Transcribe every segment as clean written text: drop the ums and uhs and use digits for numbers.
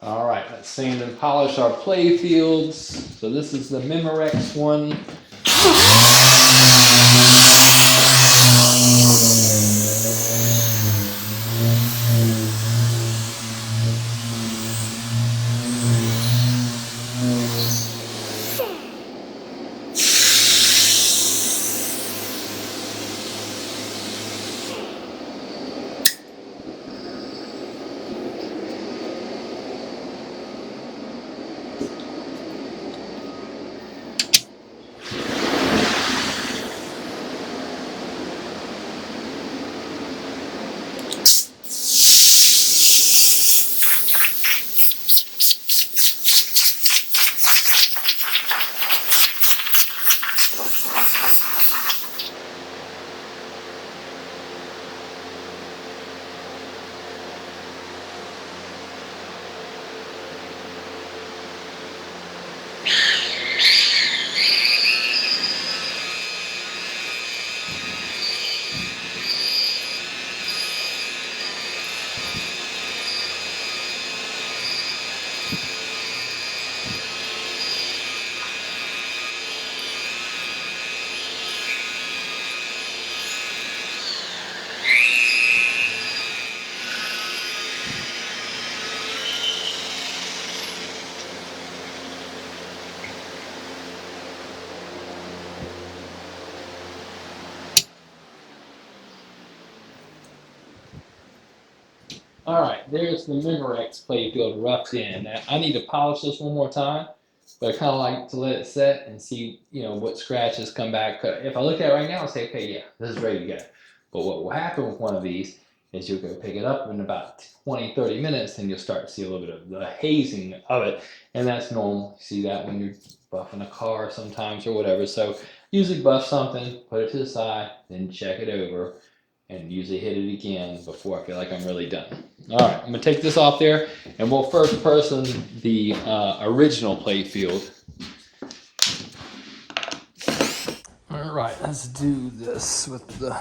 All right, let's sand and polish our playfields. So this is the Memorex one. All right, there's the Memorex playfield roughed in. Now, I need to polish this one more time, but I kind of like to let it set and see, what scratches come back. If I look at it right now and say, okay, yeah, this is ready to go. But what will happen with one of these is you'll go pick it up in about 20, 30 minutes and you'll start to see a little bit of the hazing of it. And that's normal. You see that when you're buffing a car sometimes or whatever. So usually buff something, put it to the side, then check it over and usually hit it again before I feel like I'm really done. All right, I'm gonna take this off there and we'll first person the original playfield. All right, let's do this with the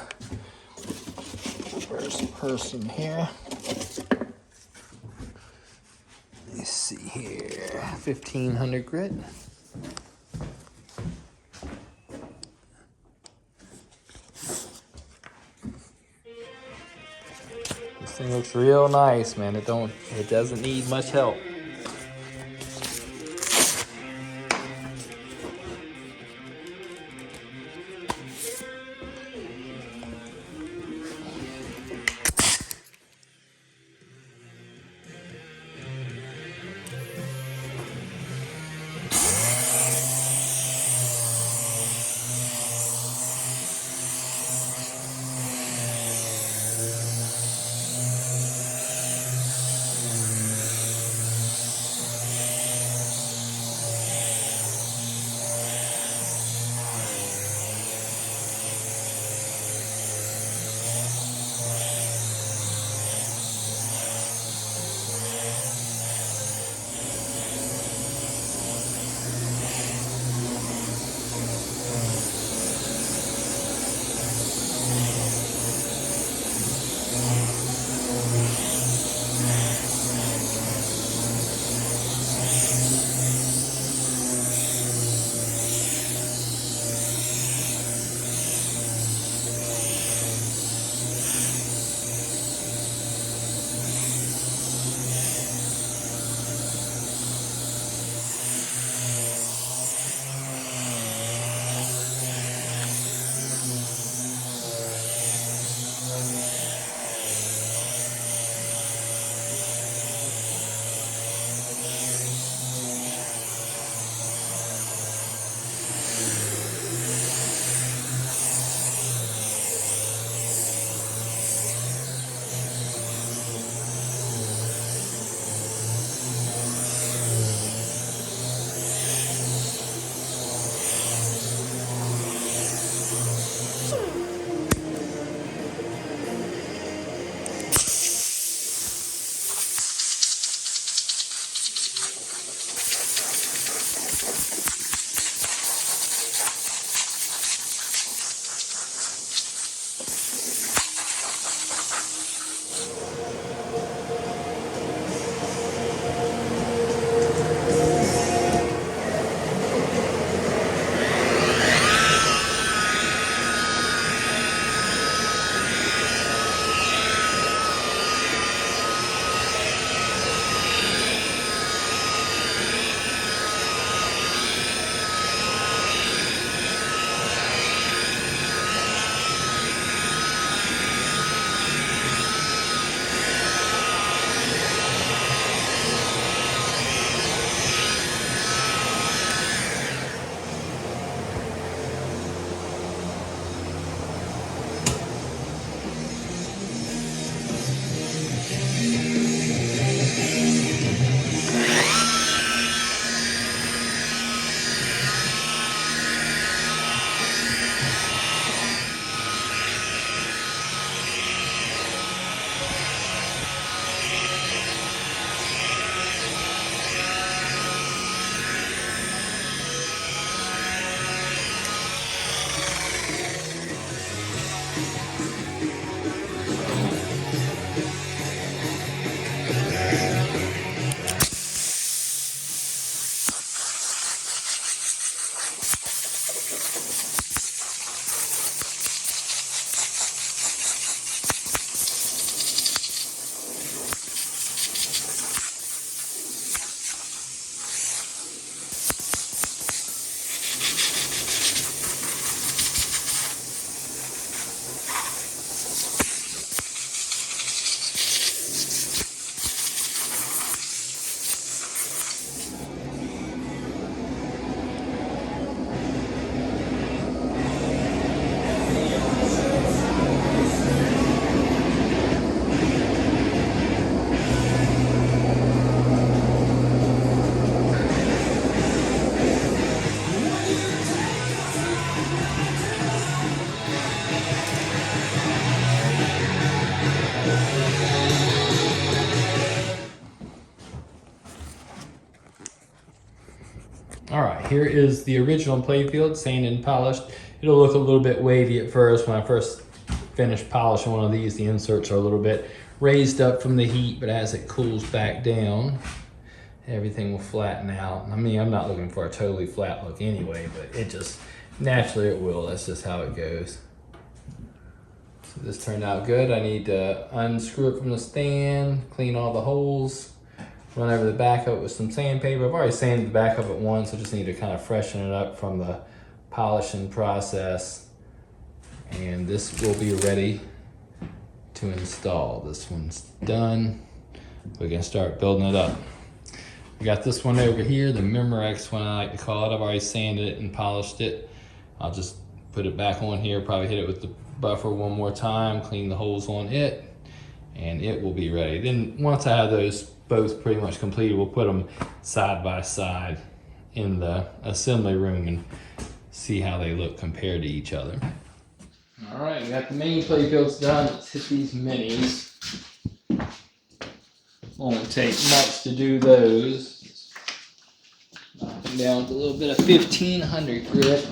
first person here. Let's see here, 1500 grit. This thing looks real nice, man. It doesn't need much help. All right, here is the original playfield, sanded and polished. It'll look a little bit wavy at first. When I first finish polishing one of these, the inserts are a little bit raised up from the heat, but as it cools back down, everything will flatten out. I mean, I'm not looking for a totally flat look anyway, but it just, naturally it will. That's just how it goes. So this turned out good. I need to unscrew it from the stand, clean all the holes, run over the back of it with some sandpaper. I've already sanded the back of it once, so I just need to kind of freshen it up from the polishing process. And this will be ready to install. This one's done. We can start building it up. We got this one over here, the Memorex one I like to call it. I've already sanded it and polished it. I'll just put it back on here, probably hit it with the buffer one more time, clean the holes on it, and it will be ready. Then once I have those both pretty much completed, we'll put them side by side in the assembly room and see how they look compared to each other. All right, we got the main playfields done. Let's hit these minis. Won't take much to do those. Knock them down with a little bit of 1500 grit.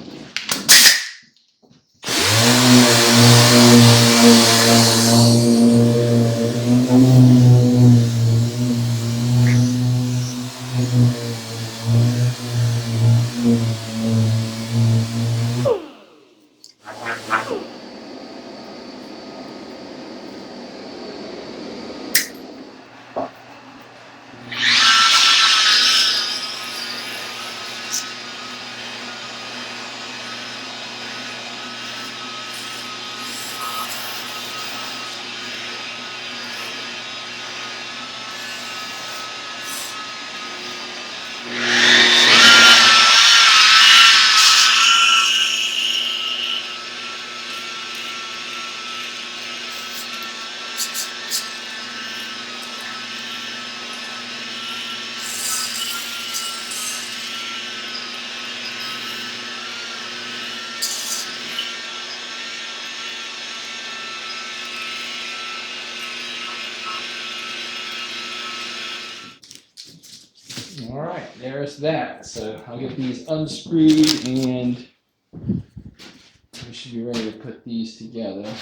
All right, there's that. So I'll get these unscrewed and we should be ready to put these together.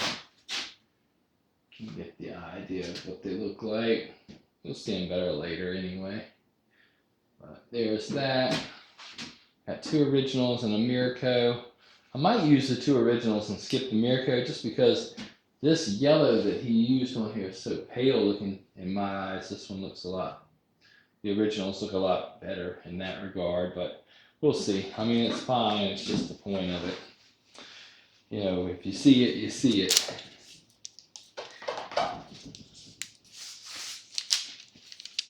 You can get the idea of what they look like. You'll see them better later anyway. But there's that. Got two originals and a Miraco. I might use the two originals and skip the Miraco just because this yellow that he used on here is so pale looking in my eyes. This one looks a lot, the originals look a lot better in that regard, but we'll see. I mean, it's fine. It's just the point of it. You know, if you see it, you see it.